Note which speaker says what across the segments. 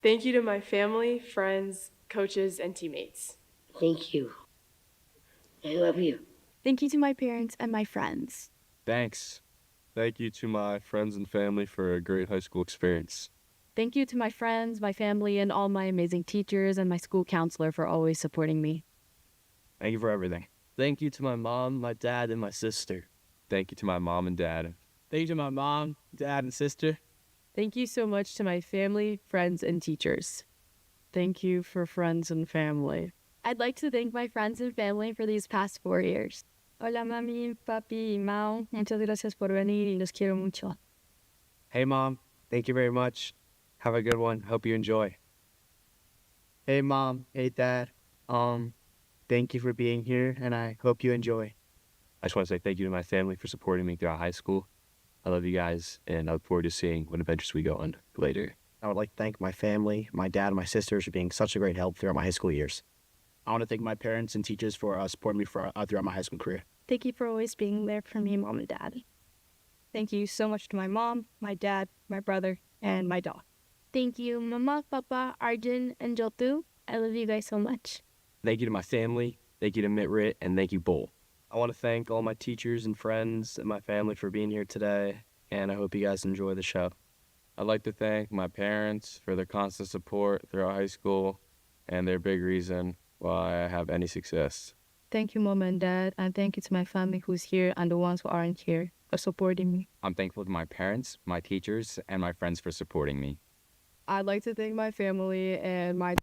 Speaker 1: Thank you to my family, friends, coaches, and teammates.
Speaker 2: Thank you. I love you.
Speaker 3: Thank you to my parents and my friends.
Speaker 4: Thanks. Thank you to my friends and family for a great high school experience.
Speaker 3: Thank you to my friends, my family, and all my amazing teachers and my school counselor for always supporting me.
Speaker 4: Thank you for everything.
Speaker 5: Thank you to my mom, my dad, and my sister.
Speaker 4: Thank you to my mom and dad.
Speaker 5: Thank you to my mom, dad, and sister.
Speaker 6: Thank you so much to my family, friends, and teachers. Thank you for friends and family.
Speaker 3: I'd like to thank my friends and family for these past 4 years. Hola, mami, papi, y Mao. Muchas gracias por venir y los quiero mucho.
Speaker 5: Hey, Mom. Thank you very much. Have a good one. Hope you enjoy. Hey, Mom. Hey, Dad. Thank you for being here, and I hope you enjoy.
Speaker 4: I just want to say thank you to my family for supporting me throughout high school. I love you guys, and I look forward to seeing what adventures we go on later.
Speaker 7: I would like to thank my family, my dad, and my sisters for being such a great help throughout my high school years. I want to thank my parents and teachers for supporting me throughout my high school career.
Speaker 3: Thank you for always being there for me, Mom and Dad.
Speaker 6: Thank you so much to my mom, my dad, my brother, and my dog.
Speaker 3: Thank you, Mama, Papa, Arjun, and Jotu. I love you guys so much.
Speaker 4: Thank you to my family, thank you to Mitrit, and thank you, Bull.
Speaker 5: I want to thank all my teachers and friends and my family for being here today, and I hope you guys enjoy the show.
Speaker 4: I'd like to thank my parents for their constant support throughout high school and their big reason why I have any success.
Speaker 6: Thank you, Mom and Dad, and thank you to my family who's here and the ones who aren't here for supporting me.
Speaker 8: I'm thankful to my parents, my teachers, and my friends for supporting me.
Speaker 6: I'd like to thank my family and my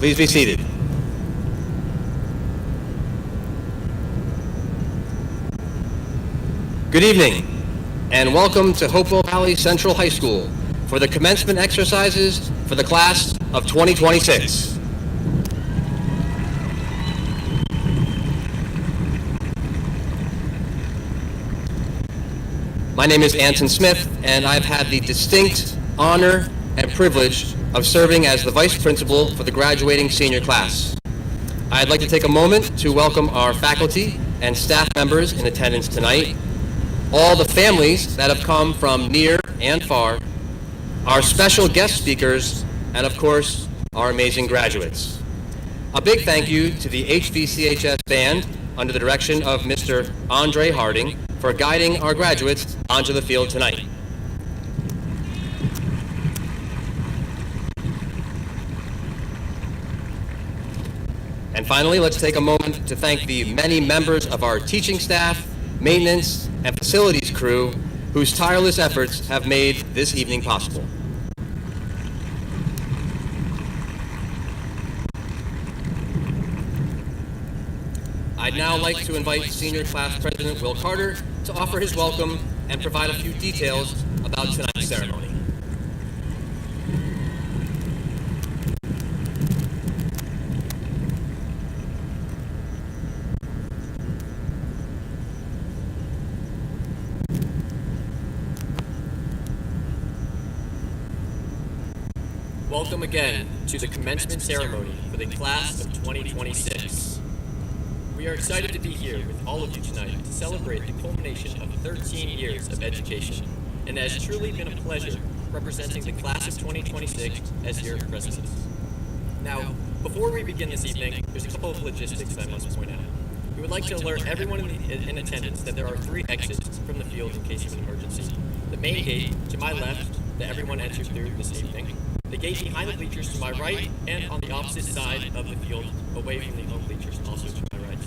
Speaker 9: Please be seated. Good evening, and welcome to Hopewell Valley Central High School for the commencement exercises for the class of 2026. My name is Anson Smith, and I've had the distinct honor and privilege of serving as the Vice Principal for the graduating senior class. I'd like to take a moment to welcome our faculty and staff members in attendance tonight, all the families that have come from near and far, our special guest speakers, and of course, our amazing graduates. A big thank you to the HVCHS band under the direction of Mr. Andre Harding for guiding our graduates onto the field tonight. And finally, let's take a moment to thank the many members of our teaching staff, maintenance, and facilities crew whose tireless efforts have made this evening possible. I'd now like to invite Senior Class President Will Carter to offer his welcome and provide a few details about tonight's ceremony. Welcome again to the commencement ceremony for the class of 2026. We are excited to be here with all of you tonight to celebrate the culmination of 13 years of education, and it has truly been a pleasure representing the class of 2026 as your president. Now, before we begin this evening, there's a couple of logistics I must point out. We would like to alert everyone in attendance that there are 3 exits from the field in case of an emergency. The main gate to my left that everyone entered through this evening, the gate behind the bleachers to my right, and on the opposite side of the field, away from the home bleachers, also to my right.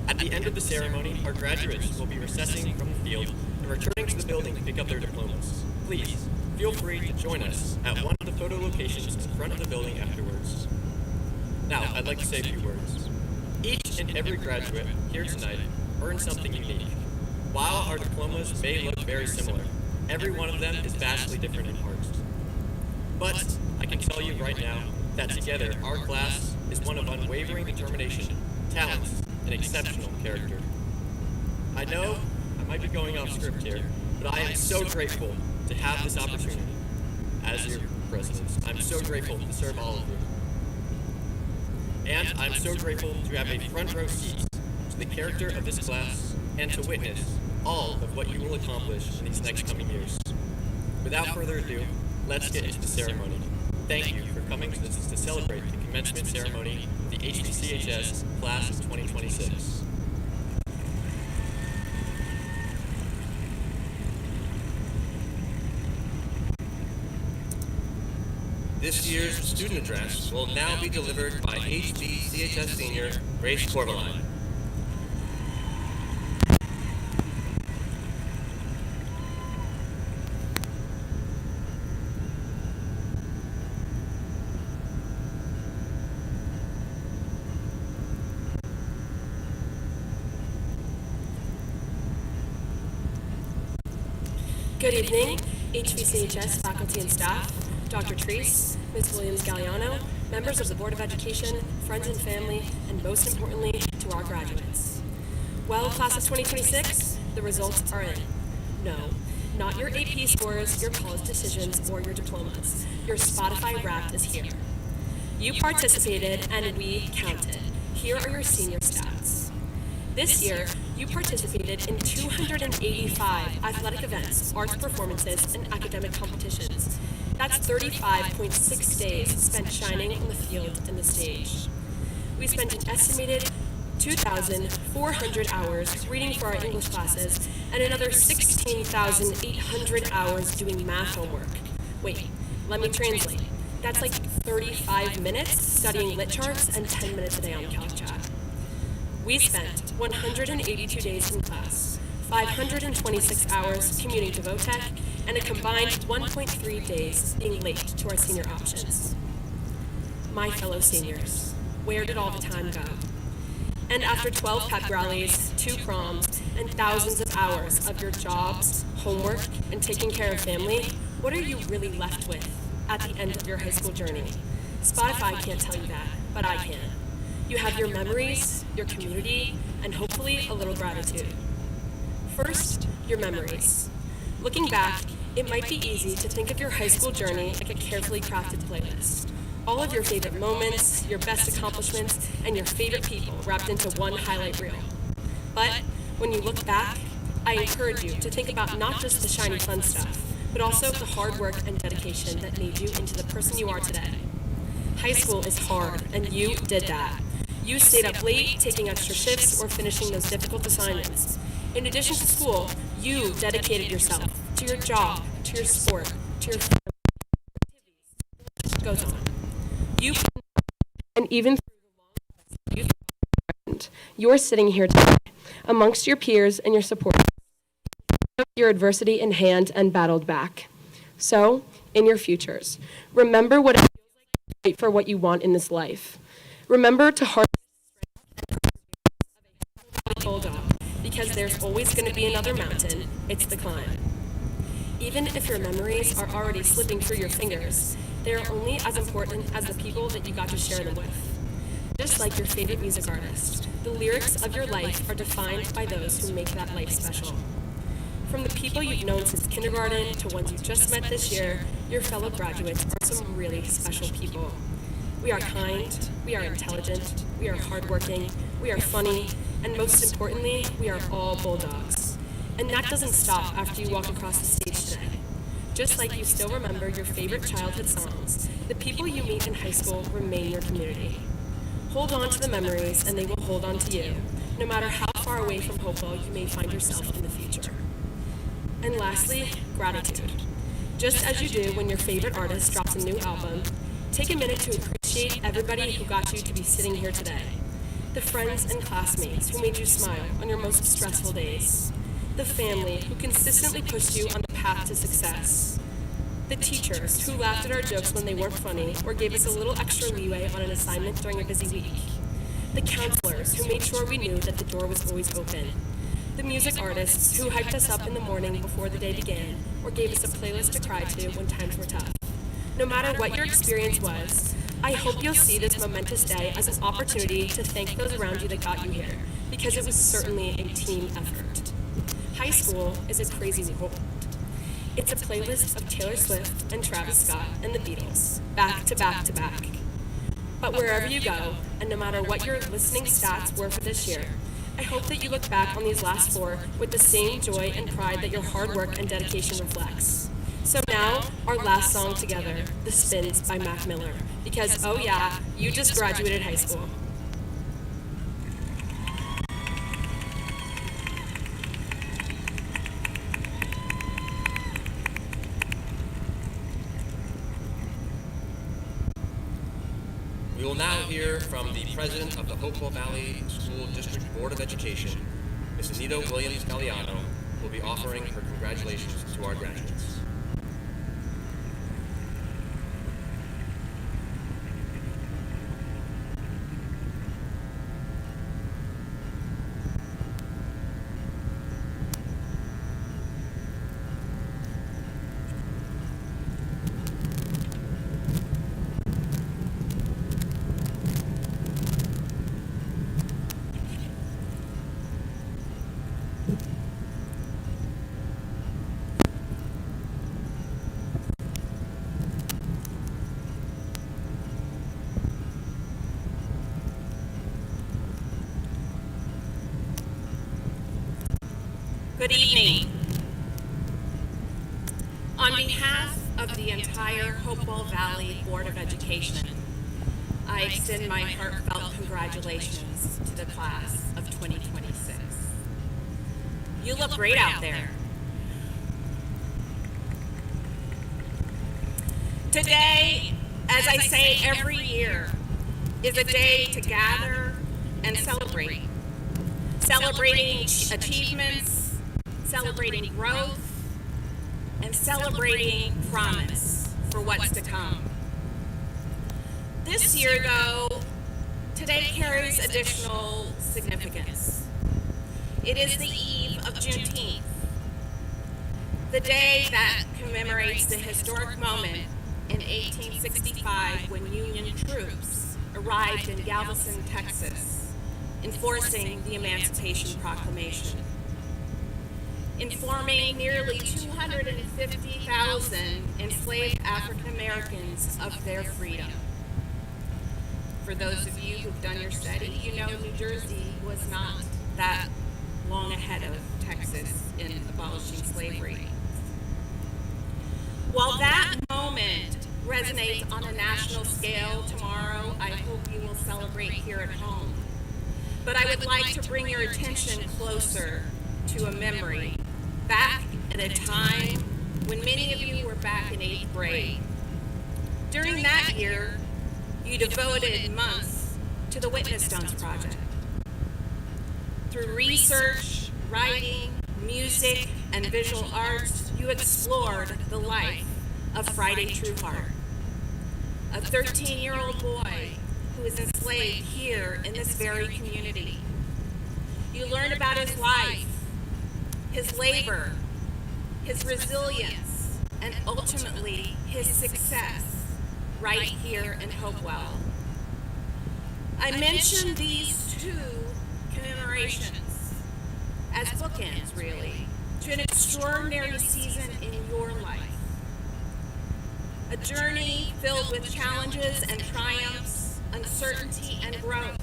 Speaker 9: At the end of the ceremony, our graduates will be recessing from the field and returning to the building to pick up their diplomas. Please, feel free to join us at one of the photo locations in front of the building afterwards. Now, I'd like to say a few words. Each and every graduate here tonight earned something unique. While our diplomas may look very similar, every one of them is vastly different in heart. But I can tell you right now that together our class is one of unwavering determination, talent, and exceptional character. I know I might be going off script here, but I am so grateful to have this opportunity as your president. I'm so grateful to serve all of you. And I'm so grateful to have a front row seat to the character of this class and to witness all of what you will accomplish in these next coming years. Without further ado, let's get into the ceremony. Thank you for coming to celebrate the commencement ceremony of the HVCHS class of 2026. This year's student address will now be delivered by HVCHS senior Grace Corvaline.
Speaker 1: Good evening, HVCHS faculty and staff, Dr. Treese, Ms. Williams-Galliano, members of the Board of Education, friends and family, and most importantly, to our graduates. Well, class of 2026, the results are in. No, not your AP scores, your college decisions, or your diplomas. Your Spotify Wrapped is here. You participated, and we counted. Here are your senior stats. This year, you participated in 285 athletic events, arts performances, and academic competitions. That's 35.6 days spent shining on the field and the stage. We spent an estimated 2,400 hours reading for our English classes and another 16,800 hours doing math homework. Wait, let me translate. That's like 35 minutes studying lit charts and 10 minutes a day on CalcChat. We spent 182 days in class, 526 hours commuting to VOTEC, and a combined 1.3 days being late to our senior options. my fellow seniors, where did all the time go? And after 12 pep rallies, 2 proms, and thousands of hours of your jobs, homework, and taking care of family, what are you really left with at the end of your high school journey? Spotify can't tell you that, but I can. You have your memories, your community, and hopefully a little gratitude. First, your memories. Looking back, it might be easy to think of your high school journey like a carefully crafted playlist. All of your favorite moments, your best accomplishments, and your favorite people wrapped into one highlight reel. But when you look back, I encourage you to think about not just the shiny fun stuff, but also the hard work and dedication that made you into the person you are today. High school is hard, and you did that. You stayed up late, taking extra shifts, or finishing those difficult assignments. In addition to school, you dedicated yourself to your job, to your sport, to your family. The list goes on. You, and even through the long you're sitting here today, amongst your peers and your supporters, your adversity in hand and battled back. So, in your futures, remember what it feels like to fight for what you want in this life. Remember to harness the strength and perseverance of a bulldog, because there's always going to be another mountain. It's the climb. Even if your memories are already slipping through your fingers, they are only as important as the people that you got to share them with. Just like your favorite music artist, the lyrics of your life are defined by those who make that life special. From the people you've known since kindergarten to ones you just met this year, your fellow graduates are some really special people. We are kind, we are intelligent, we are hardworking, we are funny, and most importantly, we are all bulldogs. And that doesn't stop after you walk across the stage today. Just like you still remember your favorite childhood songs, the people you meet in high school remain your community. Hold on to the memories and they will hold on to you, no matter how far away from Hopewell you may find yourself in the future. And lastly, gratitude. Just as you do when your favorite artist drops a new album, take a minute to appreciate everybody who got you to be sitting here today. The friends and classmates who made you smile on your most stressful days. The family who consistently pushed you on the path to success. The teachers who laughed at our jokes when they weren't funny or gave us a little extra leeway on an assignment during a busy week. The counselors who made sure we knew that the door was always open. The music artists who hyped us up in the morning before the day began or gave us a playlist to cry to when times were tough. No matter what your experience was, I hope you'll see this momentous day as an opportunity to thank those around you that got you here, because it was certainly a team effort. High school is a crazy world. It's a playlist of Taylor Swift and Travis Scott and the Beatles, back to back to back. But wherever you go, and no matter what your listening stats were for this year, I hope that you look back on these last 4 with the same joy and pride that your hard work and dedication reflects. So now, our last song together, The Spins by Mac Miller, because oh yeah, you just graduated high school.
Speaker 9: We will now hear from the president of the Hopewell Valley School District Board of Education, Ms. Anita Williams-Galliano, who will be offering her congratulations to our graduates.
Speaker 10: Good evening. On behalf of the entire Hopewell Valley Board of Education, I extend my heartfelt congratulations to the class of 2026. You look great out there. Today, as I say every year, is a day to gather and celebrate. Celebrating achievements, celebrating growth, and celebrating promise for what's to come. This year, though, today carries additional significance. It is the eve of Juneteenth, the day that commemorates the historic moment in 1865 when Union troops arrived in Galveston, Texas, enforcing the Emancipation Proclamation, informing nearly 250,000 enslaved African Americans of their freedom. For those of you who've done your study, you know New Jersey was not that long ahead of Texas in abolishing slavery. While that moment resonates on a national scale tomorrow, I hope you will celebrate here at home. But I would like to bring your attention closer to a memory back at a time when many of you were back in 8th grade. During that year, you devoted months to the Witness Stones Project. Through research, writing, music, and visual arts, you explored the life of Friday Trueheart, a 13-year-old boy who is enslaved here in this very community. You learned about his life, his labor, his resilience, and ultimately his success right here in Hopewell. I mention these two commemorations as bookends, really, to an extraordinary season in your life. A journey filled with challenges and triumphs, uncertainty and growth.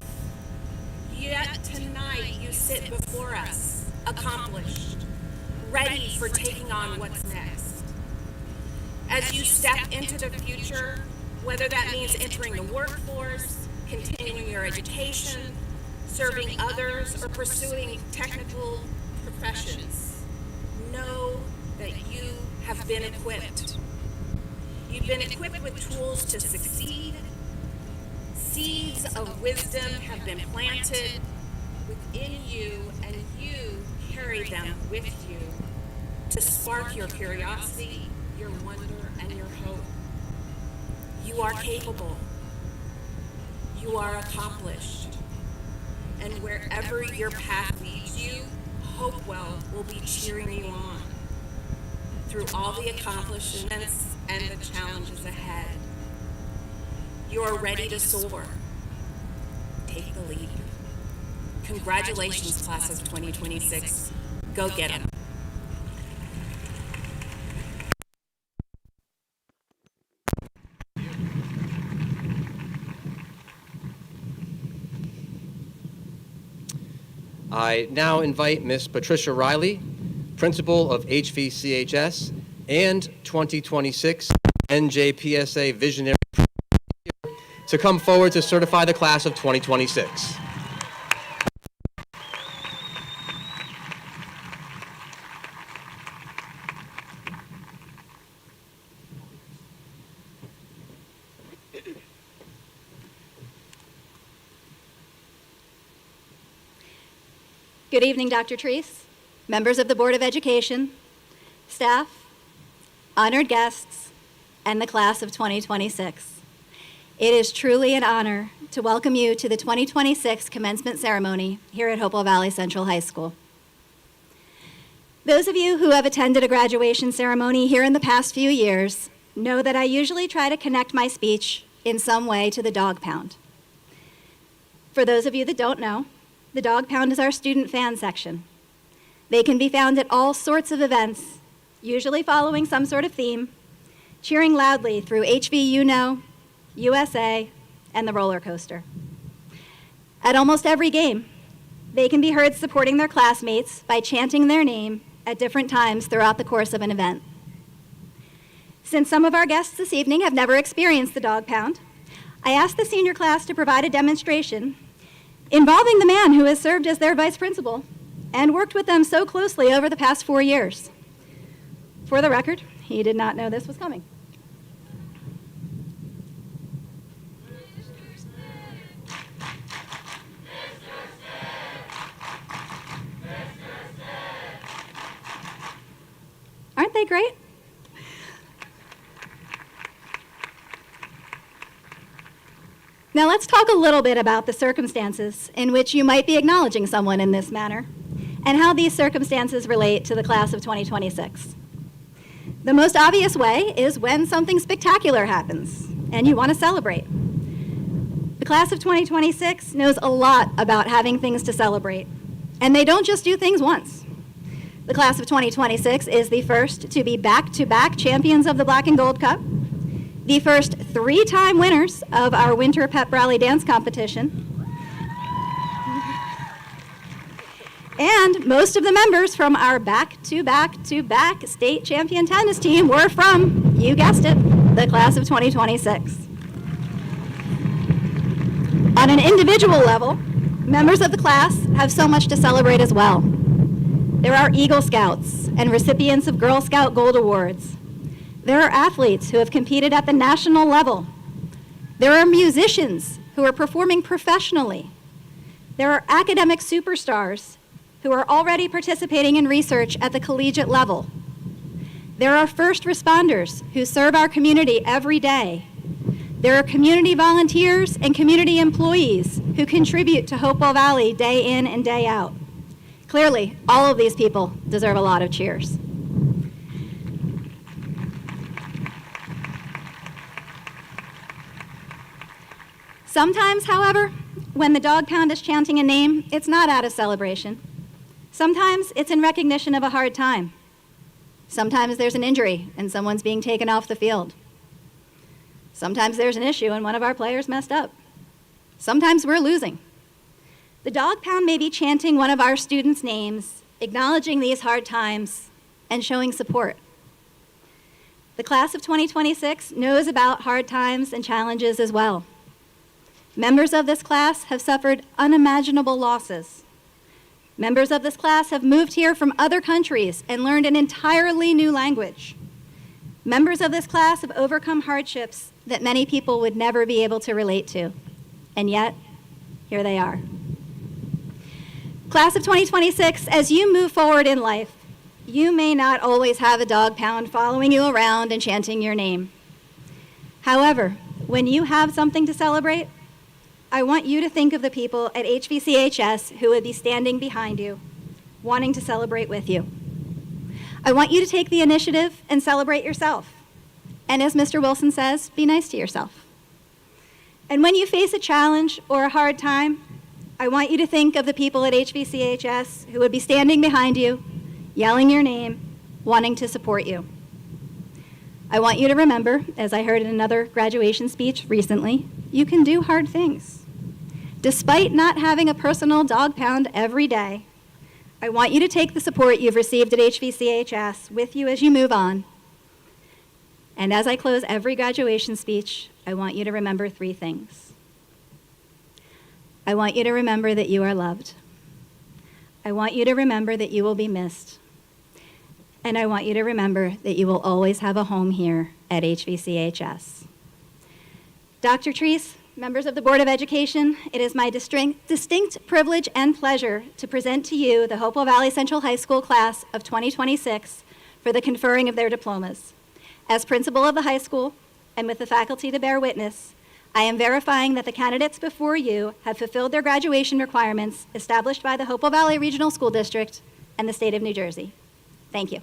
Speaker 10: Yet tonight you sit before us, accomplished, ready for taking on what's next. As you step into the future, whether that means entering the workforce, continuing your education, serving others, or pursuing technical professions, know that you have been equipped. You've been equipped with tools to succeed. Seeds of wisdom have been planted within you, and you carry them with you to spark your curiosity, your wonder, and your hope. You are capable. You are accomplished. And wherever your path leads you, Hopewell will be cheering you on through all the accomplishments and the challenges ahead. You are ready to soar. Take the leap. Congratulations, class of 2026. Go get 'em.
Speaker 9: I now invite Ms. Patricia Riley, Principal of HVCHS and 2026 NJPSA Visionary, to come forward to certify the class of 2026.
Speaker 11: Good evening, Dr. Treese, members of the Board of Education, staff, honored guests, and the class of 2026. It is truly an honor to welcome you to the 2026 commencement ceremony here at Hopewell Valley Central High School. Those of you who have attended a graduation ceremony here in the past few years know that I usually try to connect my speech in some way to the dog pound. For those of you that don't know, the dog pound is our student fan section. They can be found at all sorts of events, usually following some sort of theme, cheering loudly through HVUno, USA, and the roller coaster. At almost every game, they can be heard supporting their classmates by chanting their name at different times throughout the course of an event. Since some of our guests this evening have never experienced the dog pound, I asked the senior class to provide a demonstration involving the man who has served as their vice principal and worked with them so closely over the past 4 years. For the record, he did not know this was coming. Aren't they great? Now let's talk a little bit about the circumstances in which you might be acknowledging someone in this manner, and how these circumstances relate to the class of 2026. The most obvious way is when something spectacular happens, and you want to celebrate. The class of 2026 knows a lot about having things to celebrate, and they don't just do things once. The class of 2026 is the first to be back-to-back champions of the Black and Gold Cup, the first 3-time winners of our Winter Pep Rally Dance Competition, and most of the members from our back-to-back-to-back state champion tennis team were from, you guessed it, the class of 2026. On an individual level, members of the class have so much to celebrate as well. There are Eagle Scouts and recipients of Girl Scout Gold Awards. There are athletes who have competed at the national level. There are musicians who are performing professionally. There are academic superstars who are already participating in research at the collegiate level. There are first responders who serve our community every day. There are community volunteers and community employees who contribute to Hopewell Valley day in and day out. Clearly, all of these people deserve a lot of cheers. Sometimes, however, when the dog pound is chanting a name, it's not out of celebration. Sometimes it's in recognition of a hard time. Sometimes there's an injury and someone's being taken off the field. Sometimes there's an issue and one of our players messed up. Sometimes we're losing. The dog pound may be chanting one of our students' names, acknowledging these hard times, and showing support. The class of 2026 knows about hard times and challenges as well. Members of this class have suffered unimaginable losses. Members of this class have moved here from other countries and learned an entirely new language. Members of this class have overcome hardships that many people would never be able to relate to. And yet, here they are. Class of 2026, as you move forward in life, you may not always have a dog pound following you around and chanting your name. However, when you have something to celebrate, I want you to think of the people at HVCHS who would be standing behind you, wanting to celebrate with you. I want you to take the initiative and celebrate yourself. And as Mr. Wilson says, be nice to yourself. And when you face a challenge or a hard time, I want you to think of the people at HVCHS who would be standing behind you, yelling your name, wanting to support you. I want you to remember, as I heard in another graduation speech recently, you can do hard things. Despite not having a personal dog pound every day, I want you to take the support you've received at HVCHS with you as you move on. And as I close every graduation speech, I want you to remember 3 things. I want you to remember that you are loved. I want you to remember that you will be missed. And I want you to remember that you will always have a home here at HVCHS. Dr. Treese, members of the Board of Education, it is my distinct privilege and pleasure to present to you the Hopewell Valley Central High School class of 2026 for the conferring of their diplomas. As principal of the high school, and with the faculty to bear witness, I am verifying that the candidates before you have fulfilled their graduation requirements established by the Hopewell Valley Regional School District and the state of New Jersey. Thank you.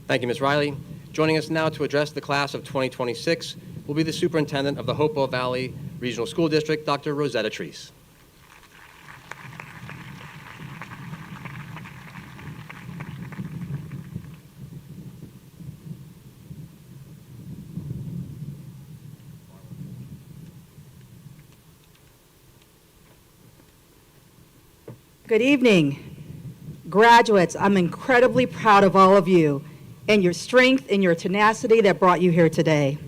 Speaker 9: Thank you, Ms. Riley. Joining us now to address the class of 2026 will be the Superintendent of the Hopewell Valley Regional School District, Dr. Rosetta Treese.
Speaker 12: Good evening. Graduates, I'm incredibly proud of all of you and your strength and your tenacity that brought you here today.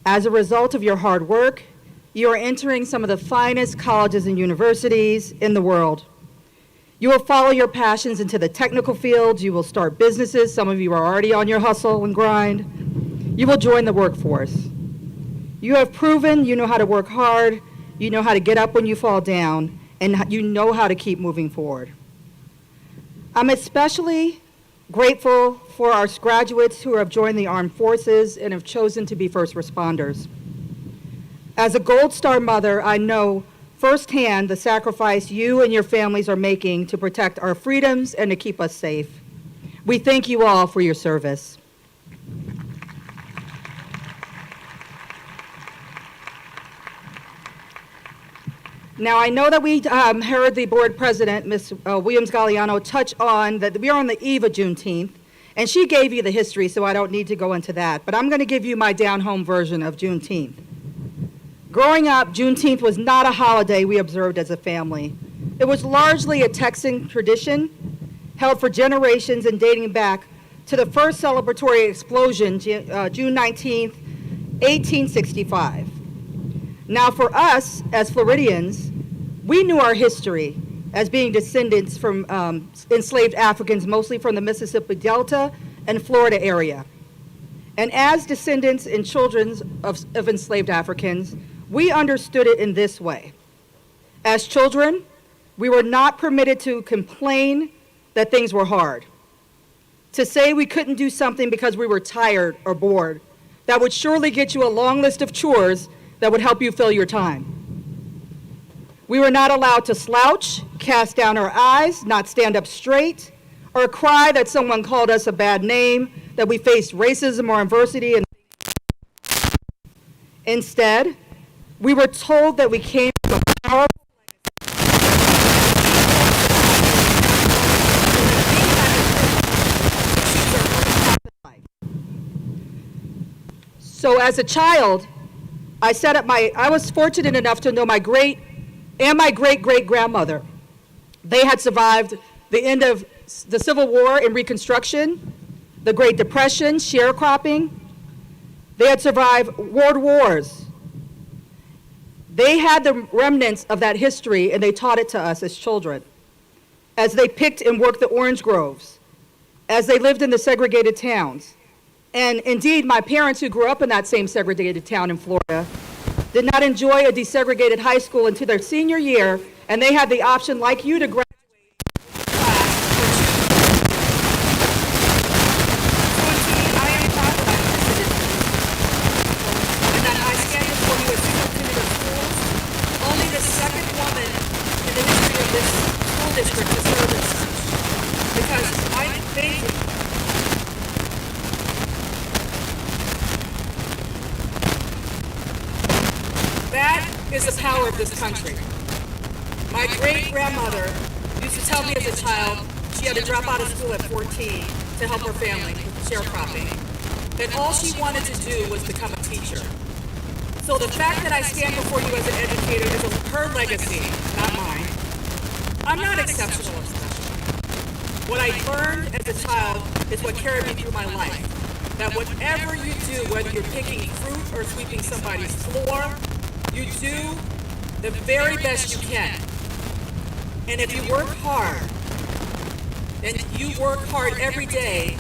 Speaker 12: As a result of your hard work, you are entering some of the finest colleges and universities in the world. You will follow your passions into the technical fields, you will start businesses, some of you are already on your hustle and grind. You will join the workforce. You have proven you know how to work hard, you know how to get up when you fall down, and you know how to keep moving forward. I'm especially grateful for our graduates who have joined the armed forces and have chosen to be first responders. As a Gold Star mother, I know firsthand the sacrifice you and your families are making to protect our freedoms and to keep us safe. We thank you all for your service. Now, I know that we heard the board president, Ms. Williams-Galliano, touch on that we are on the eve of Juneteenth, and she gave you the history, so I don't need to go into that, but I'm going to give you my down-home version of Juneteenth. Growing up, Juneteenth was not a holiday we observed as a family. It was largely a Texan tradition held for generations and dating back to the first celebratory explosion, June 19th, 1865. Now for us, as Floridians, we knew our history as being descendants from enslaved Africans, mostly from the Mississippi Delta and Florida area. And as descendants and children of enslaved Africans, we understood it in this way. As children, we were not permitted to complain that things were hard, to say we couldn't do something because we were tired or bored. That would surely get you a long list of chores that would help you fill your time. We were not allowed to slouch, cast down our eyes, not stand up straight, or cry that someone called us a bad name, that we faced racism or adversity. Instead, we were told that we came from a powerful So as a child, I was fortunate enough to know my great and my great-great-grandmother. They had survived the end of the Civil War and Reconstruction, the Great Depression, sharecropping. They had survived world wars. They had the remnants of that history, and they taught it to us as children, as they picked and worked the orange groves, as they lived in the segregated towns. And indeed, my parents, who grew up in that same segregated town in Florida, did not enjoy a desegregated high school until their senior year, and they had the option, like you, to graduate. I am proud that I'm a citizen, and that I stand before you as superintendent of schools, only the second woman in the history of this school district to serve as such, because I thank you. That is the power of this country. My great-grandmother used to tell me as a child she had to drop out of school at 14 to help her family with sharecropping, that all she wanted to do was become a teacher. So the fact that I stand before you as an educator is her legacy, not mine. I'm not exceptional or special. What I learned as a child is what carried me through my life. That whatever you do, whether you're picking fruit or sweeping somebody's floor, you do the very best you can. And if you work hard, and you work hard every day,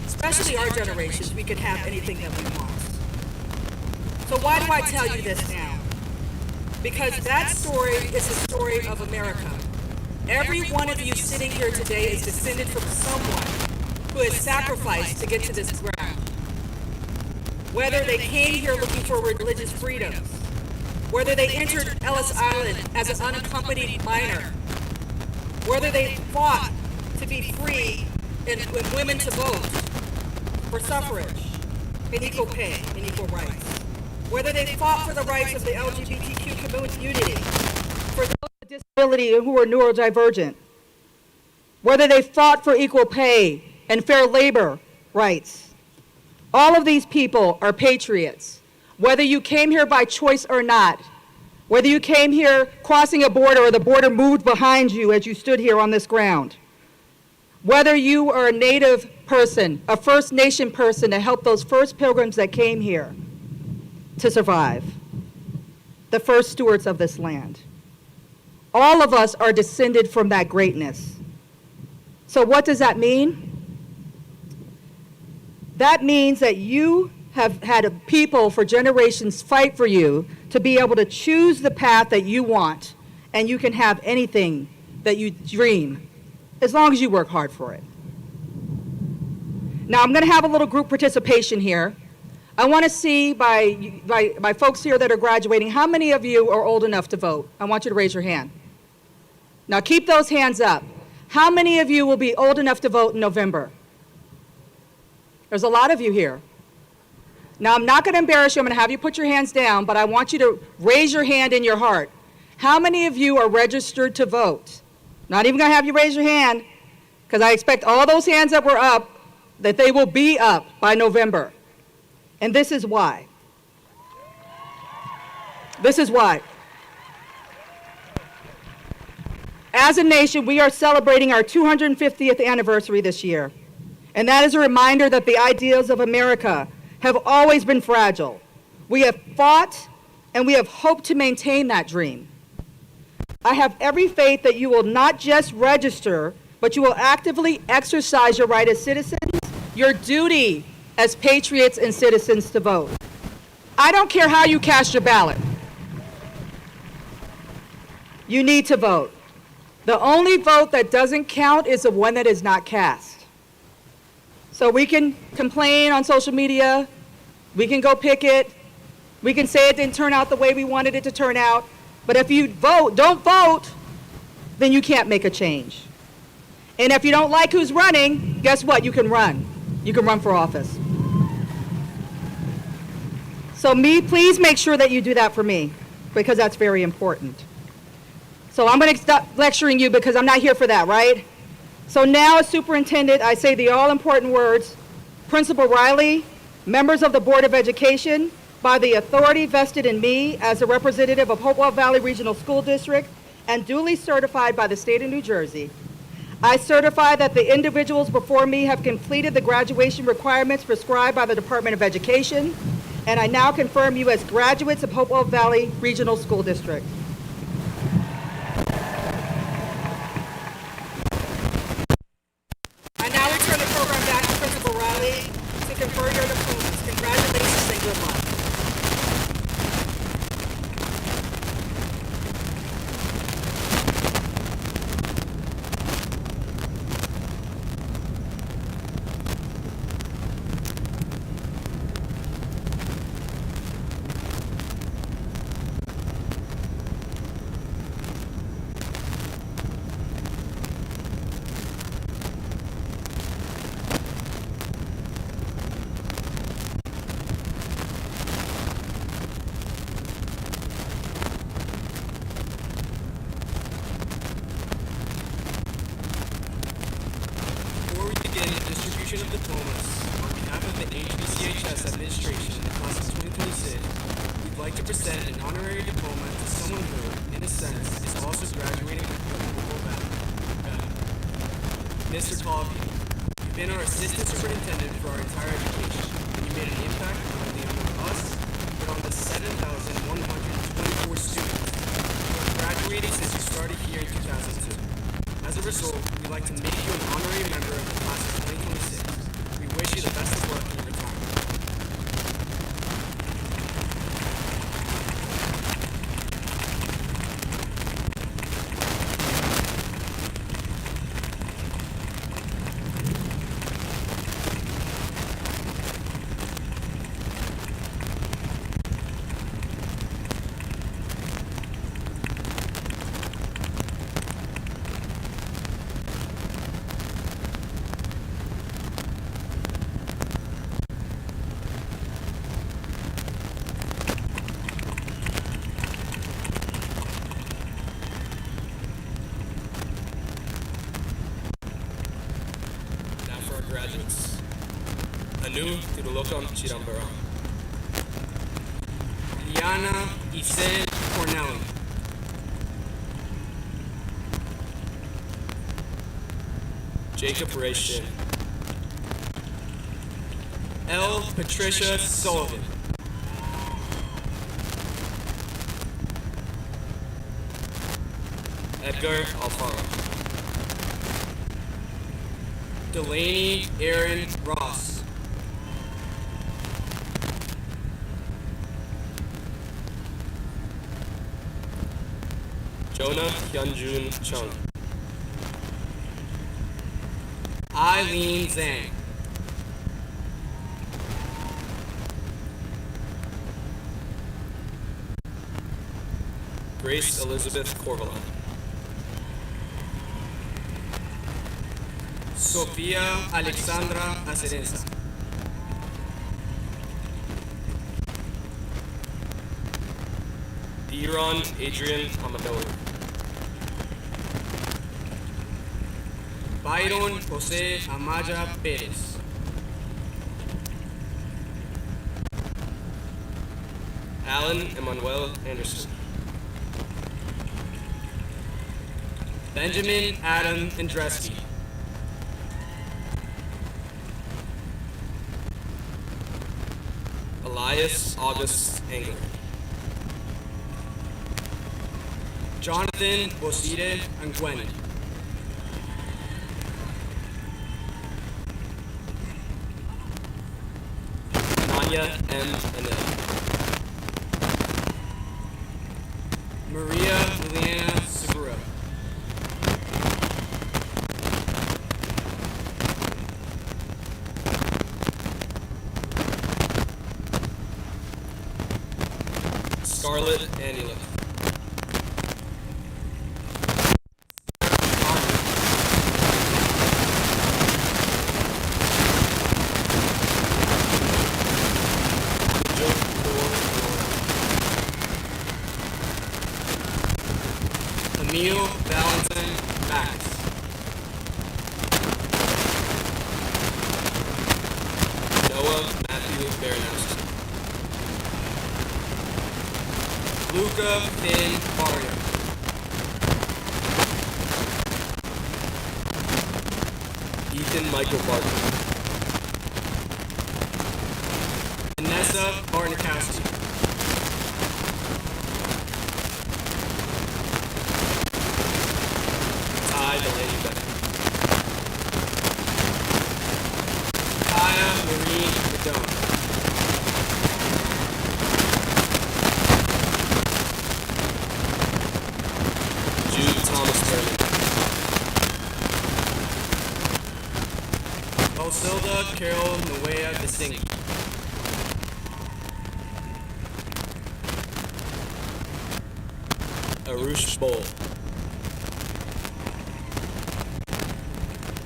Speaker 12: especially our generations, we can have anything that we want. So why do I tell you this now? Because that story is the story of America. Every one of you sitting here today is descended from someone who has sacrificed to get to this ground. Whether they came here looking for religious freedoms, whether they entered Ellis Island as an unaccompanied minor, whether they fought to be free and women to vote, for suffrage, and equal pay, and equal rights, whether they fought for the rights of the LGBTQ community, for those with disability who are neurodivergent, whether they fought for equal pay and fair labor rights. All of these people are patriots. Whether you came here by choice or not, whether you came here crossing a border or the border moved behind you as you stood here on this ground, whether you are a Native person, a First Nation person to help those first pilgrims that came here to survive, the first stewards of this land. All of us are descended from that greatness. So what does that mean? That means that you have had people for generations fight for you to be able to choose the path that you want and you can have anything that you dream, as long as you work hard for it. Now, I'm going to have a little group participation here. I want to see by folks here that are graduating, how many of you are old enough to vote? I want you to raise your hand. Now, keep those hands up. How many of you will be old enough to vote in November? There's a lot of you here. Now, I'm not going to embarrass you. I'm going to have you put your hands down, but I want you to raise your hand in your heart. How many of you are registered to vote? Not even going to have you raise your hand, because I expect all those hands that were up, that they will be up by November. And this is why. This is why. As a nation, we are celebrating our 250th anniversary this year. And that is a reminder that the ideals of America have always been fragile. We have fought and we have hoped to maintain that dream. I have every faith that you will not just register, but you will actively exercise your right as citizens, your duty as patriots and citizens to vote. I don't care how you cast your ballot. You need to vote. The only vote that doesn't count is the one that is not cast. So we can complain on social media, we can go picket, we can say it didn't turn out the way we wanted it to turn out, but if you don't vote, then you can't make a change. And if you don't like who's running, guess what? You can run. You can run for office. So please make sure that you do that for me, because that's very important. So I'm going to stop lecturing you because I'm not here for that, right? So now, as superintendent, I say the all-important words, Principal Riley, members of the Board of Education, by the authority vested in me as a representative of Hopewell Valley Regional School District and duly certified by the state of New Jersey, I certify that the individuals before me have completed the graduation requirements prescribed by the Department of Education, and I now confirm you as graduates of Hopewell Valley Regional School District. I now return the program back to Principal Riley to confer your diplomas. Congratulations and good luck.
Speaker 9: Of diplomas, on behalf of the HBCHS administration in the class of 2026, we'd like to present an honorary diploma to someone who, in a sense, is also graduating from Hopewell Valley. Mr. Colby, you've been our assistant superintendent for our entire education, and you made an impact not only on us, but on the 7,124 students who have graduated since you started here in 2002. As a result, we'd like to make you an honorary member of the class of 2026. We wish you the best of luck in your retirement. Graduates, Anu Tirulokam Chirambara, Liana Isen Cornelli, Jacob Rayshin, L. Patricia Sullivan, Edgar Alfaro, Delaney Aaron Ross,
Speaker 13: Jonah Hyunjun Chung.
Speaker 9: Eileen Zhang.
Speaker 13: Grace Elizabeth Corvalon.
Speaker 9: Sofia Alexandra Acerenza.
Speaker 13: Diron Adrian Amador.
Speaker 9: Byron Jose Amaya Perez.
Speaker 13: Alan Emmanuel Anderson.
Speaker 9: Benjamin Adam Andreski.
Speaker 13: Elias August Engler.
Speaker 9: Jonathan Boside Angweni.
Speaker 13: Nanya M. Anel.
Speaker 9: Maria Liliana Segura.
Speaker 13: Scarlett Anula.
Speaker 9: Emil Valentin Max.
Speaker 13: Noah Matthew Baranowski.
Speaker 9: Luca Finn Mario.
Speaker 13: Ethan Michael Barton.
Speaker 9: Vanessa Barnikowski.
Speaker 13: Ty Delaney Beck.
Speaker 9: Kaya Marie Madone.
Speaker 13: Jude Thomas Turner.
Speaker 9: Elsilda Carol Nuea Visingi.
Speaker 13: Arush Bowl.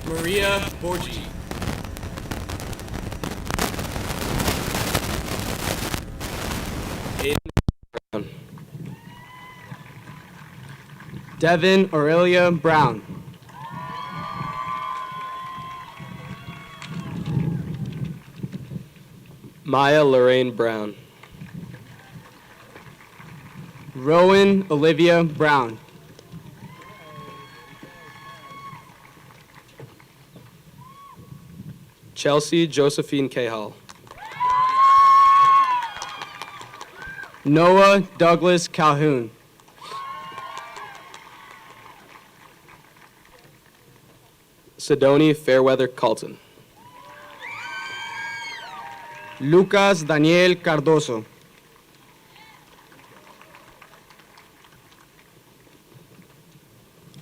Speaker 9: Maria Borgi.
Speaker 13: Aiden Brown.
Speaker 5: Devin Aurelia Brown.
Speaker 13: Maya Lorraine Brown.
Speaker 5: Rowan Olivia Brown.
Speaker 13: Chelsea Josephine Cahall.
Speaker 5: Noah Douglas Calhoun.
Speaker 13: Sidoni Fairweather Colton.
Speaker 5: Lucas Daniel Cardoso.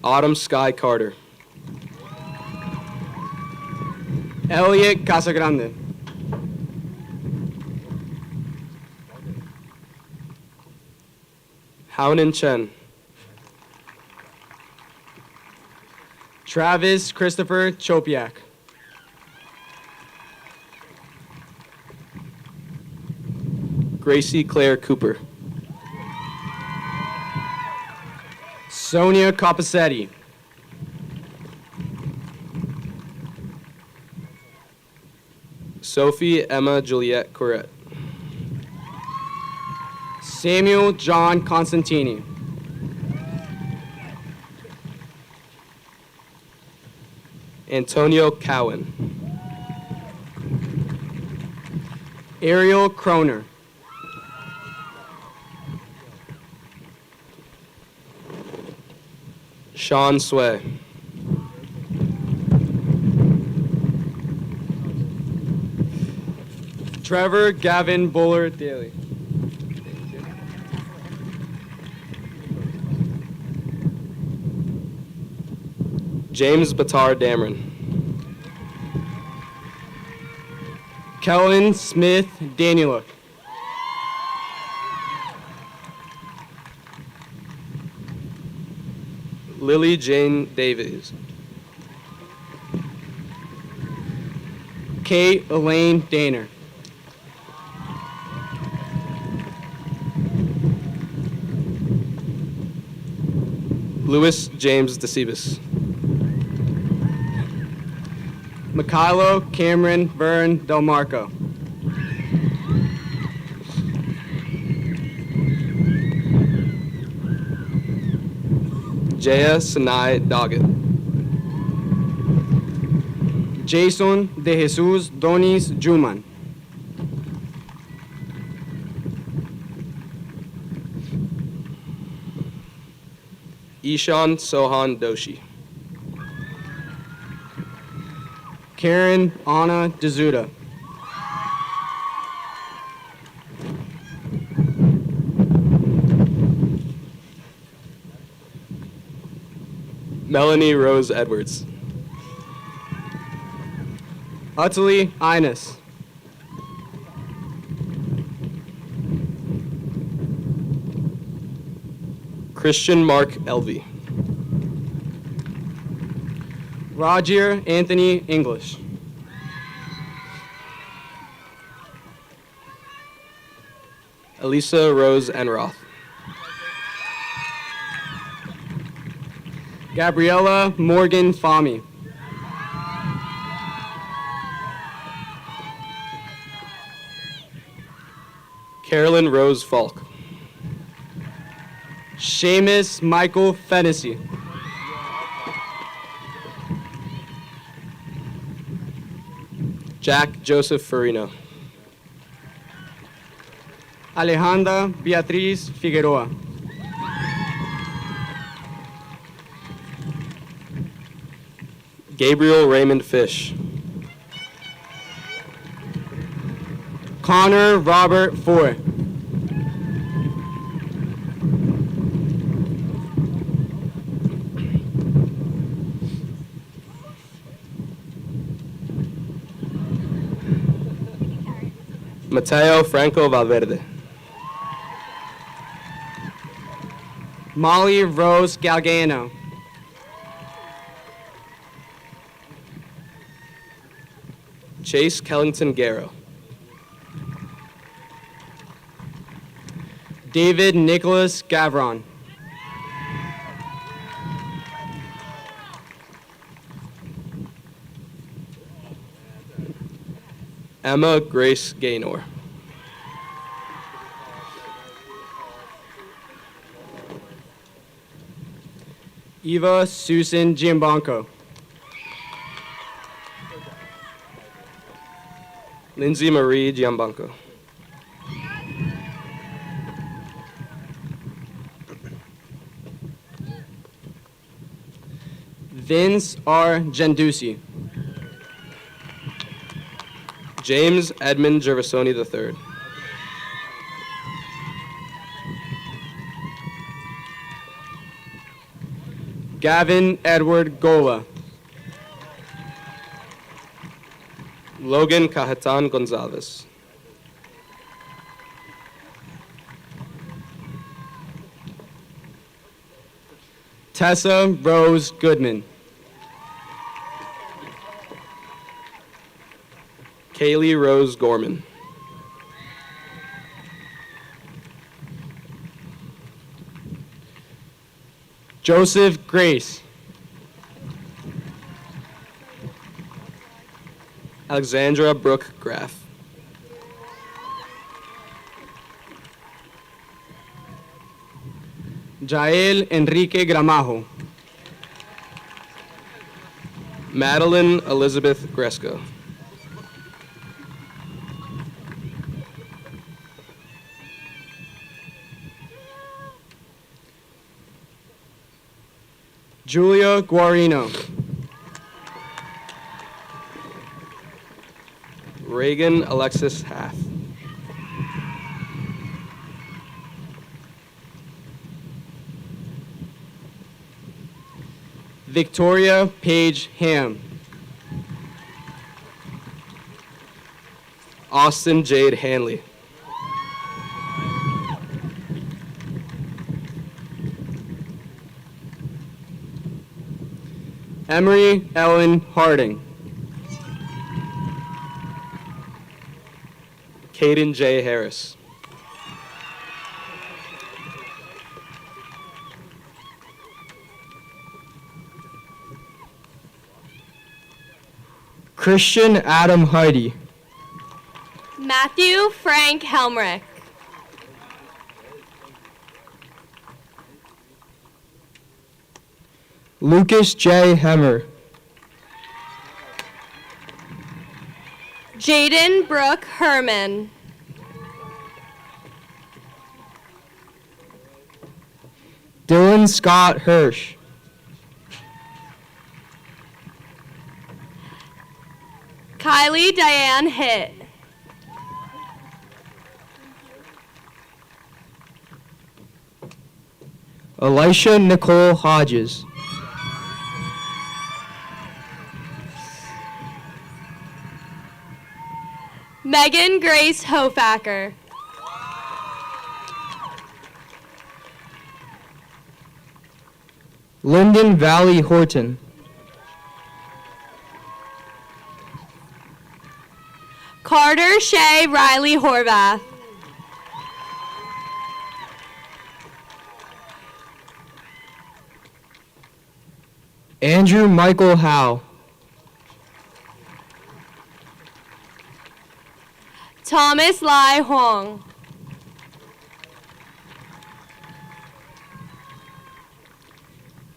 Speaker 13: Autumn Sky Carter.
Speaker 5: Elliot Casagrande.
Speaker 13: Hounan Chen.
Speaker 5: Travis Christopher Chopiak.
Speaker 13: Gracie Claire Cooper.
Speaker 5: Sonia Capacetti.
Speaker 13: Sophie Emma Juliette Corrette.
Speaker 5: Samuel John Constantini.
Speaker 13: Antonio Cowan.
Speaker 5: Ariel Kroner.
Speaker 13: Sean Sway.
Speaker 5: Trevor Gavin Buller Daly.
Speaker 13: James Batar Dameron.
Speaker 5: Kellen Smith Daniela.
Speaker 13: Lily Jane Davies.
Speaker 5: Kate Elaine Daner.
Speaker 13: Louis James DeCibas.
Speaker 5: Mikhailo Cameron Vern Del Marco.
Speaker 13: Jaya Sinai Doggett.
Speaker 5: Jason De Jesus Donis Juman.
Speaker 13: Ishan Sohan Doshi.
Speaker 5: Karen Anna Dezuda.
Speaker 13: Melanie Rose Edwards.
Speaker 5: Utterly Ines.
Speaker 13: Christian Mark Elvey.
Speaker 5: Roger Anthony English.
Speaker 13: Elisa Rose Enroth.
Speaker 5: Gabriella Morgan Fahmy.
Speaker 13: Carolyn Rose Falk.
Speaker 5: Seamus Michael Fennessy.
Speaker 13: Jack Joseph Farino.
Speaker 5: Alejandra Beatriz Figueroa.
Speaker 13: Gabriel Raymond Fish.
Speaker 5: Connor Robert Ford.
Speaker 13: Mateo Franco Valverde.
Speaker 5: Molly Rose Galgano.
Speaker 13: Chase Kellington Garrow.
Speaker 5: David Nicholas Gavron.
Speaker 13: Emma Grace Gaynor.
Speaker 5: Eva Susan Giambanco.
Speaker 13: Lindsay Marie Giambanco.
Speaker 5: Vince R. Gendusi.
Speaker 13: James Edmund Gervasoni III.
Speaker 5: Gavin Edward Gola.
Speaker 13: Logan Cajetan Gonzalez.
Speaker 5: Tessa Rose Goodman.
Speaker 13: Kaylee Rose Gorman.
Speaker 5: Joseph Grace.
Speaker 13: Alexandra Brooke Graff.
Speaker 5: Jael Enrique Gramajo.
Speaker 13: Madeline Elizabeth Gresco.
Speaker 5: Julia Guarino.
Speaker 13: Reagan Alexis Hath. Victoria Paige Ham. Austin Jade Hanley. Emery Ellen Harding. Caden J. Harris.
Speaker 14: Christian Adam Heidi.
Speaker 15: Matthew Frank Helmrich.
Speaker 14: Lucas J. Hemmer.
Speaker 15: Jaden Brooke Herman.
Speaker 14: Dylan Scott Hirsch.
Speaker 15: Kylie Diane Hitt.
Speaker 14: Elisha Nicole Hodges.
Speaker 15: Megan Grace Hofacker.
Speaker 14: Lyndon Valley Horton.
Speaker 15: Carter Shea Riley Horvath.
Speaker 14: Andrew Michael Howe.
Speaker 15: Thomas Lai Huang.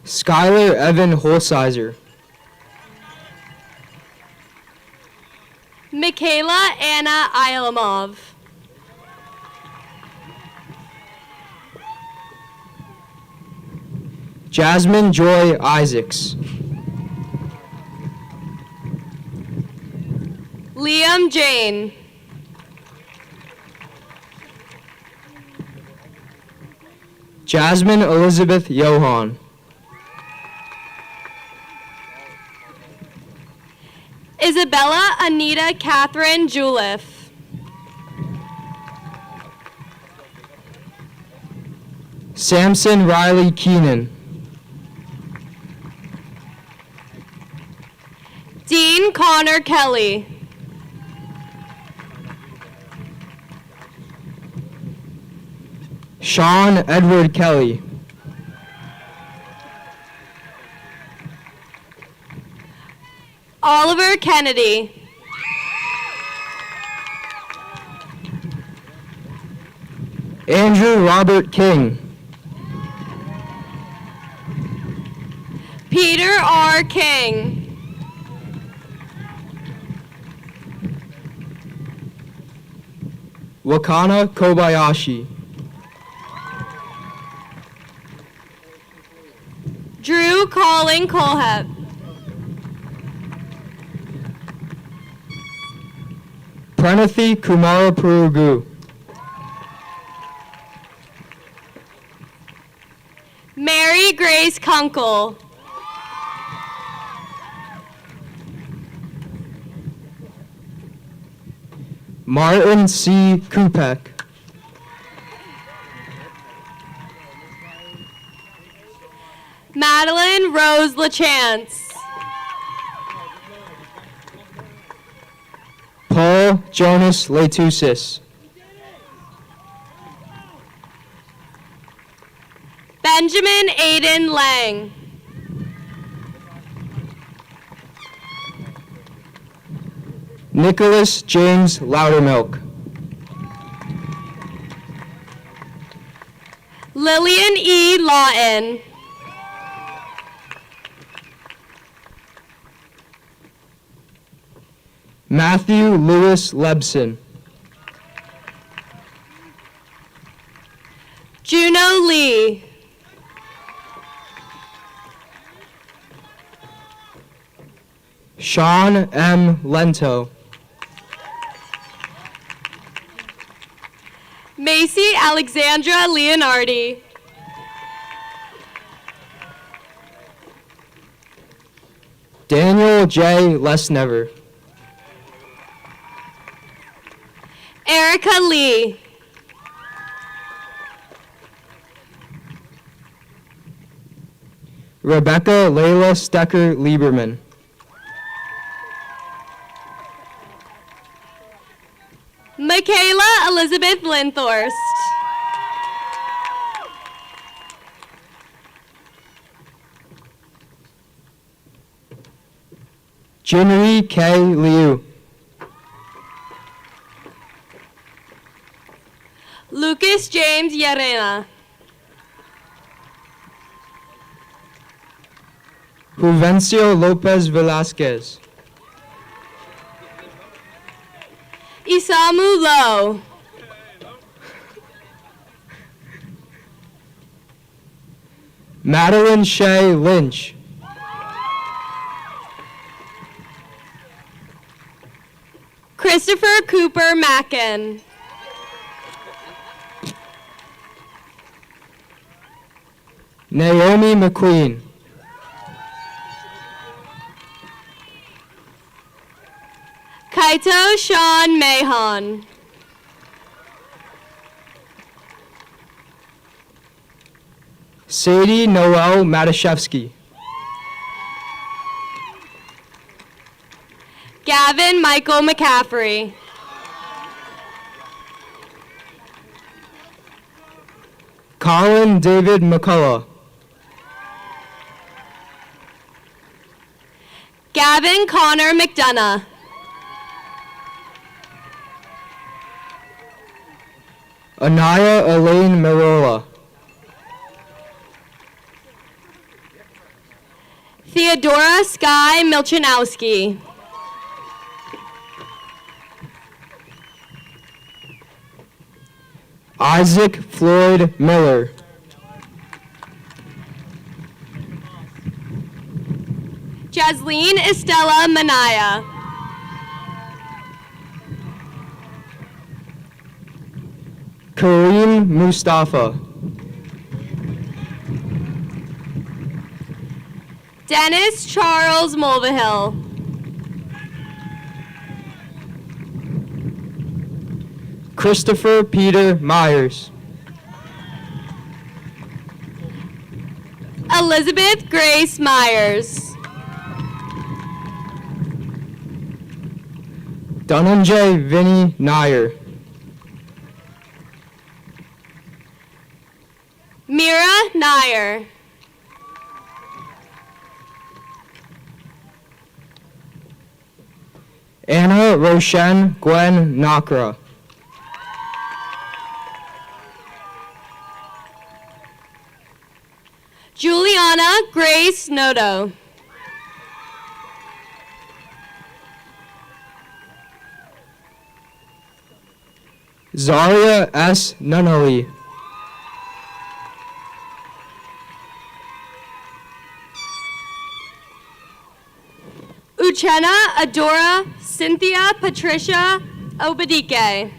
Speaker 14: Skylar Evan Holsizer.
Speaker 15: Michaela Anna Ilamov.
Speaker 14: Jasmine Joy Isaacs.
Speaker 15: Liam Jane.
Speaker 14: Jasmine Elizabeth Johan.
Speaker 15: Isabella Anita Catherine Juliff.
Speaker 14: Samson Riley Keenan.
Speaker 15: Dean Connor Kelly.
Speaker 14: Sean Edward Kelly.
Speaker 15: Oliver Kennedy.
Speaker 14: Andrew Robert King.
Speaker 15: Peter R. King.
Speaker 14: Wakana Kobayashi.
Speaker 15: Drew Colin Colehep.
Speaker 14: Pranathi Kumara Purugu.
Speaker 15: Mary Grace Kunkel.
Speaker 14: Martin C. Kupek.
Speaker 15: Madeline Rose LaChance.
Speaker 14: Paul Jonas Letusis.
Speaker 15: Benjamin Aiden Lang.
Speaker 14: Nicholas James Loudermilk.
Speaker 15: Lillian E. Lawton.
Speaker 14: Matthew Lewis Lebson.
Speaker 15: Juno Lee.
Speaker 14: Sean M. Lento.
Speaker 15: Macy Alexandra Leonardi.
Speaker 14: Daniel J. Lesnever.
Speaker 15: Erica Lee.
Speaker 14: Rebecca Layla Stecker Lieberman.
Speaker 15: Michaela Elizabeth Linthorst.
Speaker 14: Jinri K. Liu.
Speaker 15: Lucas James Llerena.
Speaker 14: Juvencio Lopez Velasquez.
Speaker 15: Isamu Lowe.
Speaker 14: Madeline Shea Lynch.
Speaker 15: Christopher Cooper Mackin.
Speaker 14: Naomi McQueen.
Speaker 15: Kaito Sean Mahon.
Speaker 14: Sadie Noel Matashevsky.
Speaker 15: Gavin Michael McCaffrey.
Speaker 14: Colin David McCullough.
Speaker 15: Gavin Connor McDonough.
Speaker 14: Anaya Elaine Marola.
Speaker 15: Theodora Sky Milchanowski.
Speaker 14: Isaac Floyd Miller.
Speaker 15: Jasleen Estella Manaya.
Speaker 14: Kareem Mustafa.
Speaker 15: Dennis Charles Mulvihill.
Speaker 14: Christopher Peter Myers.
Speaker 15: Elizabeth Grace Myers.
Speaker 14: Dhananjay Vinny Nair.
Speaker 15: Mira Nair.
Speaker 14: Anna Roshan Gwen Nakra.
Speaker 15: Juliana Grace Noto.
Speaker 14: Zaria S. Nunali.
Speaker 15: Uchenna Adora Cynthia Patricia Obadike.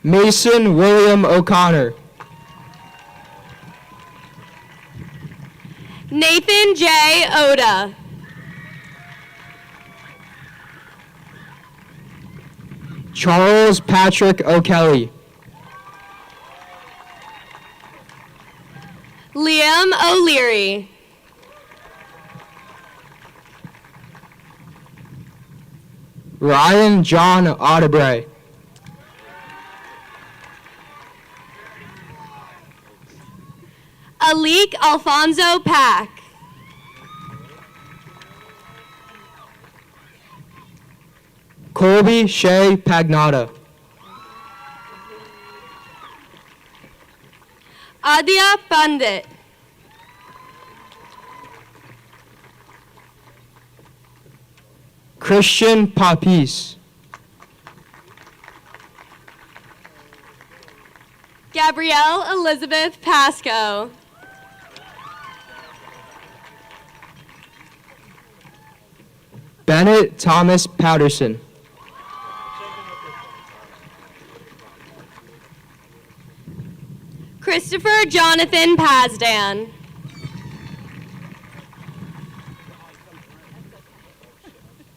Speaker 14: Mason William O'Connor.
Speaker 15: Nathan J. Oda.
Speaker 14: Charles Patrick O'Kelly.
Speaker 15: Liam O'Leary.
Speaker 14: Ryan John Audebray.
Speaker 15: Alik Alfonso Pack.
Speaker 14: Colby Shea Pagnotta.
Speaker 15: Adya Pandit.
Speaker 14: Christian Papis.
Speaker 15: Gabrielle Elizabeth Pasco.
Speaker 14: Bennett Thomas Patterson.
Speaker 15: Christopher Jonathan Pazdan.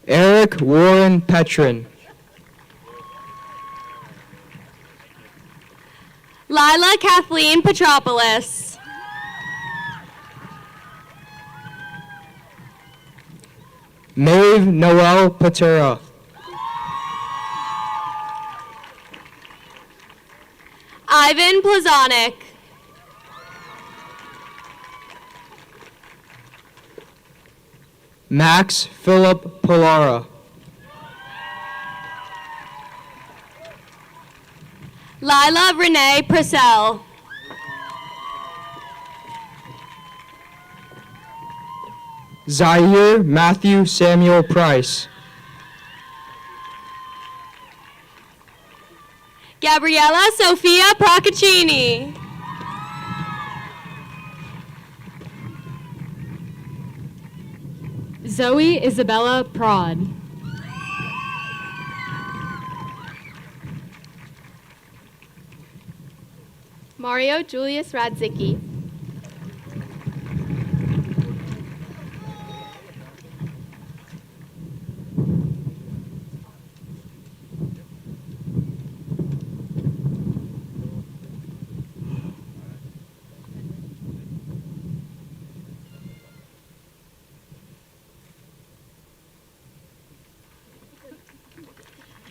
Speaker 14: Eric Warren Petrin.
Speaker 15: Lila Kathleen Petropoulos.
Speaker 14: Maeve Noel Patera.
Speaker 15: Ivan Plazonik.
Speaker 14: Max Philip Polara.
Speaker 15: Lila Renee Purcell.
Speaker 14: Zaire Matthew Samuel Price.
Speaker 15: Gabriella Sofia Procaccini.
Speaker 3: Zoe Isabella Prod.
Speaker 15: Mario Julius Radzicki.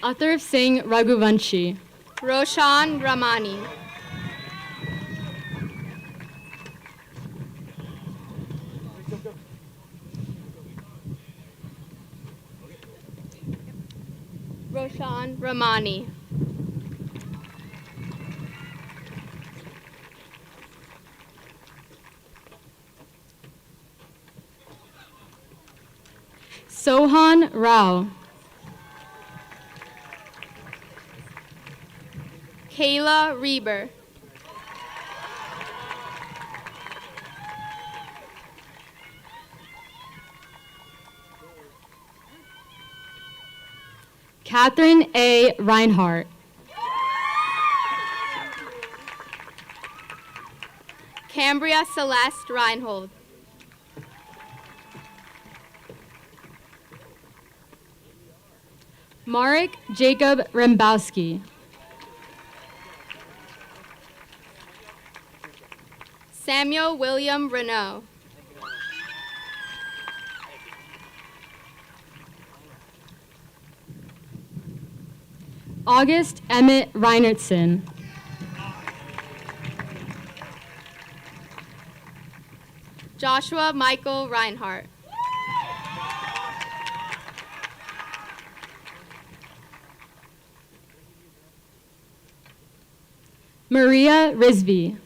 Speaker 3: Athar Singh Raghuvanshi.
Speaker 15: Roshan Ramani. Roshan Ramani.
Speaker 3: Sohan Rao.
Speaker 15: Kayla Reber.
Speaker 3: Catherine A. Reinhardt.
Speaker 15: Cambria Celeste Reinhold.
Speaker 3: Marek Jacob Rembowski.
Speaker 15: Samuel William Renault.
Speaker 3: August Emmett Reinertson.
Speaker 15: Joshua Michael Reinhardt.
Speaker 3: Maria Risby.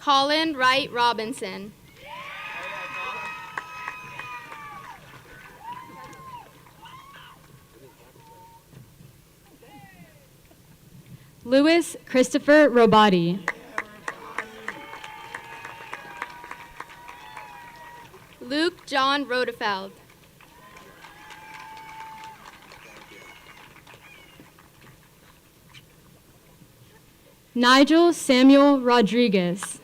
Speaker 15: Colin Wright Robinson.
Speaker 3: Louis Christopher Robati.
Speaker 15: Luke John Rodefeld.
Speaker 3: Nigel Samuel Rodriguez.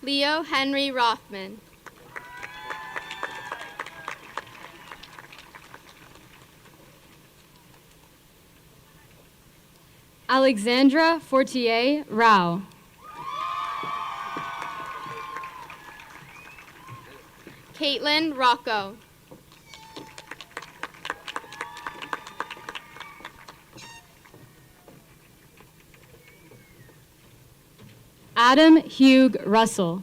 Speaker 15: Leo Henry Rothman.
Speaker 3: Alexandra Fortier Rao.
Speaker 15: Caitlin Rocco.
Speaker 3: Adam Hugh Russell.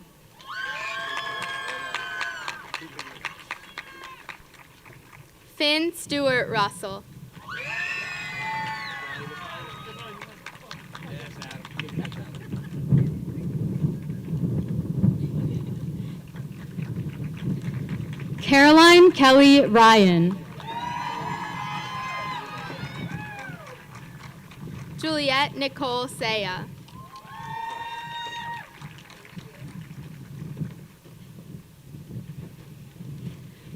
Speaker 15: Finn Stewart Russell.
Speaker 3: Caroline Kelly Ryan.
Speaker 15: Juliette Nicole Saya.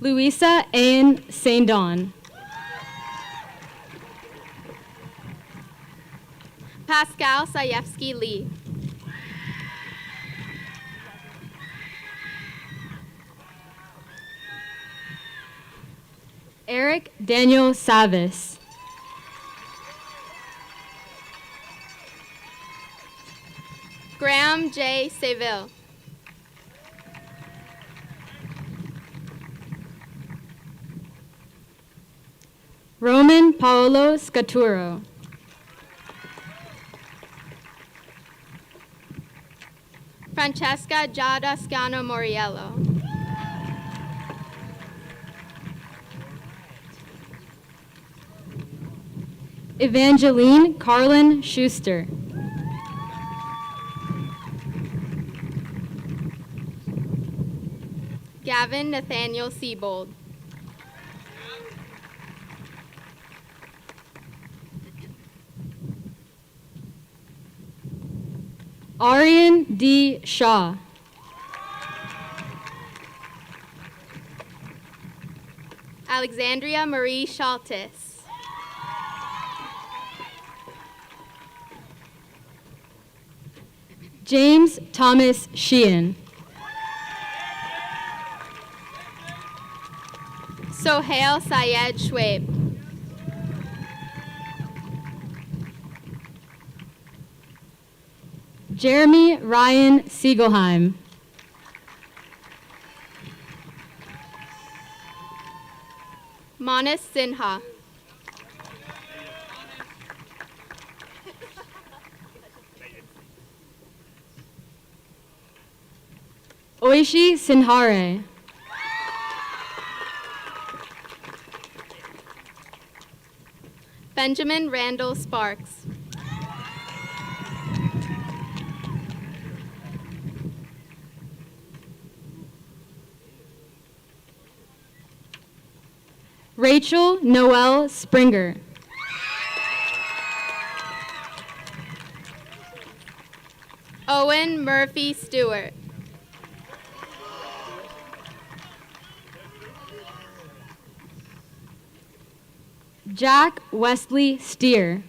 Speaker 16: Luisa Ann Saindon.
Speaker 15: Pascal Sayevsky Lee.
Speaker 16: Eric Daniel Savis.
Speaker 15: Graham J. Seville.
Speaker 16: Roman Paolo Scaturo.
Speaker 15: Francesca Giada Scano Moriello.
Speaker 16: Evangeline Carlin Schuster.
Speaker 15: Gavin Nathaniel Siebold.
Speaker 16: Arian D. Shaw.
Speaker 15: Alexandria Marie Shaltis.
Speaker 16: James Thomas Sheehan.
Speaker 15: Sohail Syed Schwaib.
Speaker 16: Jeremy Ryan Siegelheim.
Speaker 15: Manas Sinha.
Speaker 16: Oishi Sinhare.
Speaker 15: Benjamin Randall Sparks.
Speaker 16: Rachel Noel Springer.
Speaker 15: Owen Murphy Stewart.
Speaker 16: Jack Wesley Steer.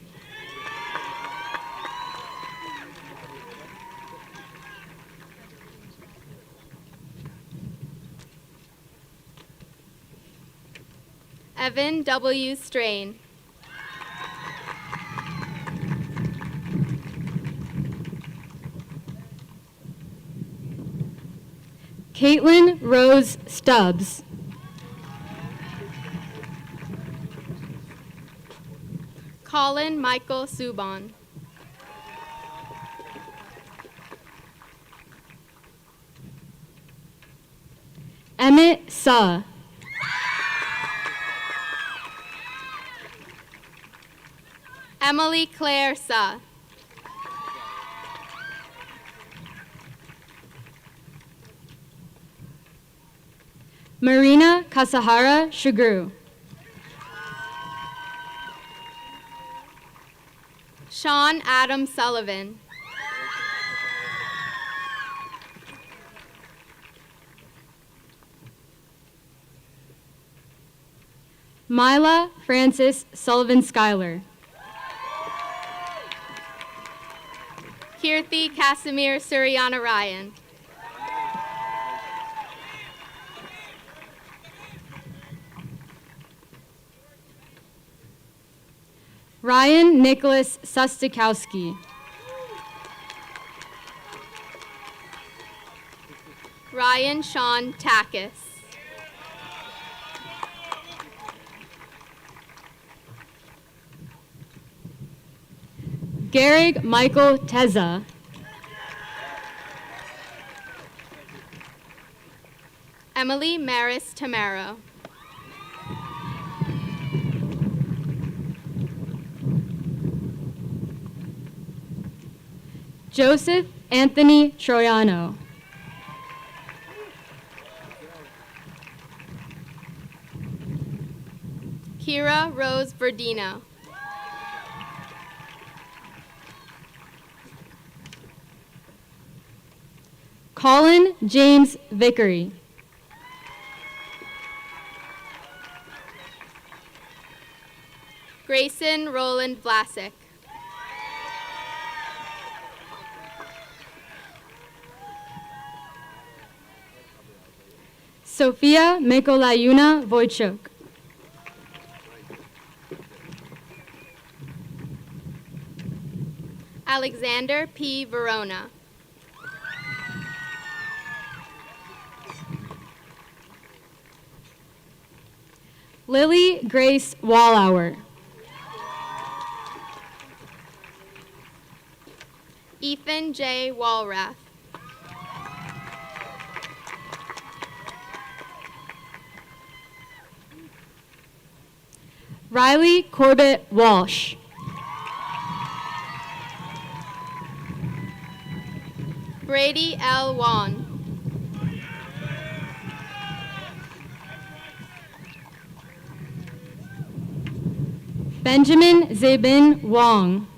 Speaker 15: Evan W. Strain.
Speaker 16: Caitlin Rose Stubbs.
Speaker 15: Colin Michael Subon.
Speaker 16: Emmett Suh.
Speaker 15: Emily Claire Suh.
Speaker 16: Marina Kasahara Shugru.
Speaker 15: Sean Adam Sullivan.
Speaker 16: Mila Francis Sullivan Schuyler.
Speaker 15: Kirthi Casimir Suryana Ryan.
Speaker 16: Ryan Nicholas Sustikowski.
Speaker 15: Ryan Sean Takis.
Speaker 16: Garrig Michael Teza.
Speaker 15: Emily Maris Tamaro.
Speaker 16: Joseph Anthony Troiano.
Speaker 15: Kira Rose Verdino.
Speaker 16: Colin James Vickery.
Speaker 15: Grayson Roland Vlasic.
Speaker 16: Sofia Mikolayuna Wojciuk.
Speaker 15: Alexander P. Verona.
Speaker 16: Lily Grace Wallauer.
Speaker 15: Ethan J. Walrath.
Speaker 16: Riley Corbett Walsh.
Speaker 15: Brady L. Wan.
Speaker 16: Benjamin Zabin Wong.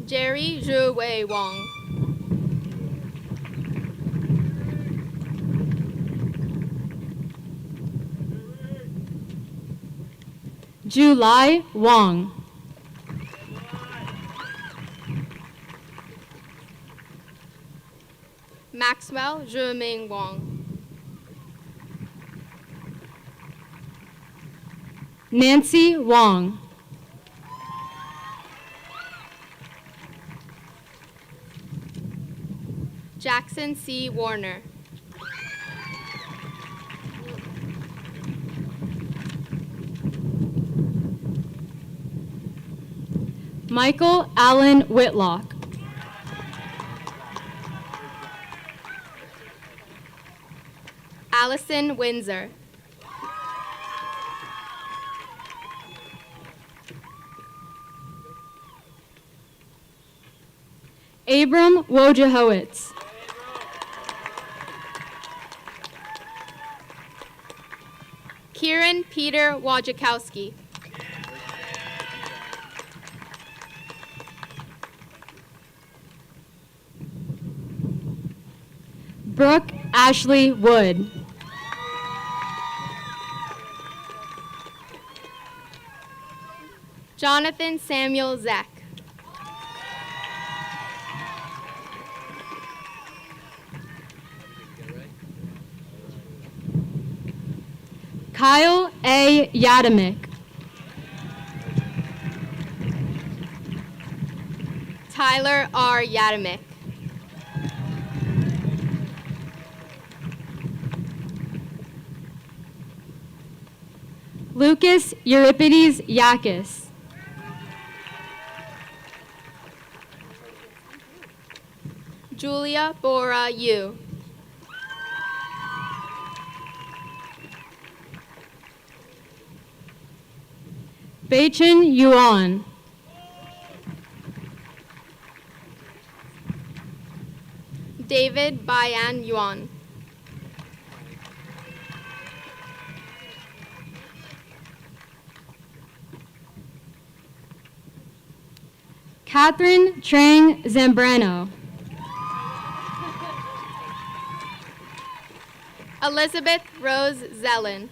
Speaker 15: Jerry Zhuwei Wong.
Speaker 16: July Wong.
Speaker 15: Maxwell Zhuming Wong.
Speaker 16: Nancy Wong.
Speaker 15: Jackson C. Warner.
Speaker 16: Michael Allen Whitlock.
Speaker 15: Allison Windsor.
Speaker 16: Abram Wojciechowicz.
Speaker 15: Kieran Peter Wojciechowski.
Speaker 16: Brooke Ashley Wood.
Speaker 15: Jonathan Samuel Zeck.
Speaker 16: Kyle A. Yadamick.
Speaker 15: Tyler R. Yadamick.
Speaker 16: Lucas Euripides Yakis.
Speaker 15: Julia Bora Yu.
Speaker 16: Beichen Yuan.
Speaker 15: David Bayan Yuan.
Speaker 16: Catherine Trang Zambrano.
Speaker 15: Elizabeth Rose Zellin.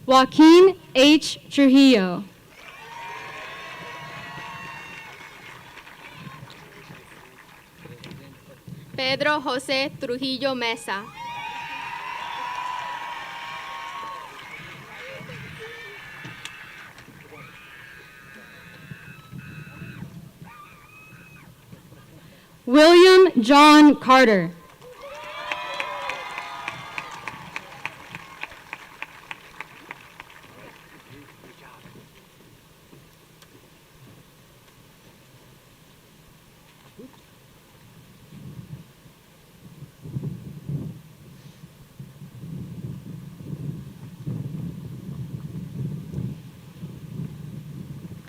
Speaker 16: Joaquin H. Trujillo.
Speaker 15: Pedro Jose Trujillo Mesa.
Speaker 16: William John Carter.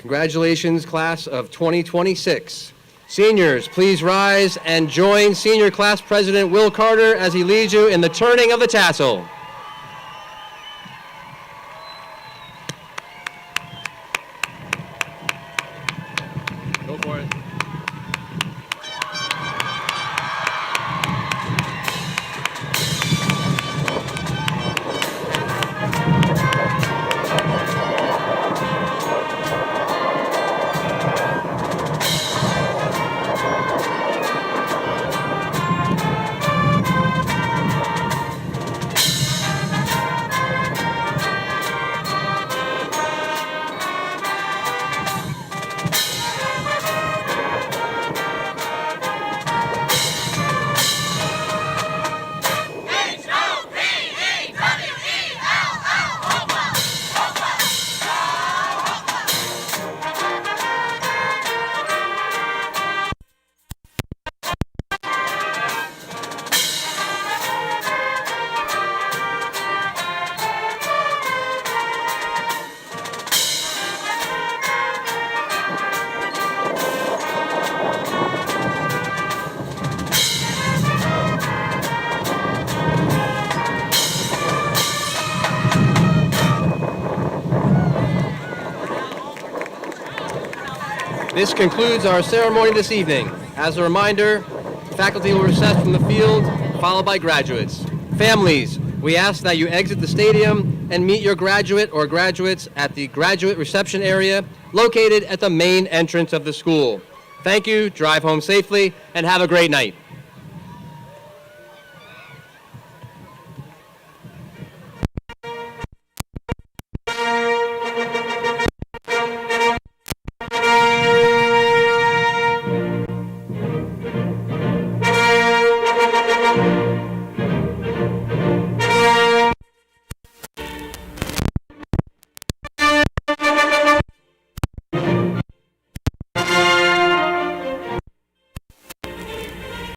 Speaker 17: Congratulations, class of 2026. Seniors, please rise and join Senior Class President Will Carter as he leads you in the turning of the tassel. This concludes our ceremony this evening. As a reminder, faculty will recess from the field, followed by graduates. Families, we ask that you exit the stadium and meet your graduate or graduates at the graduate reception area located at the main entrance of the school. Thank you, drive home safely, and have a great night.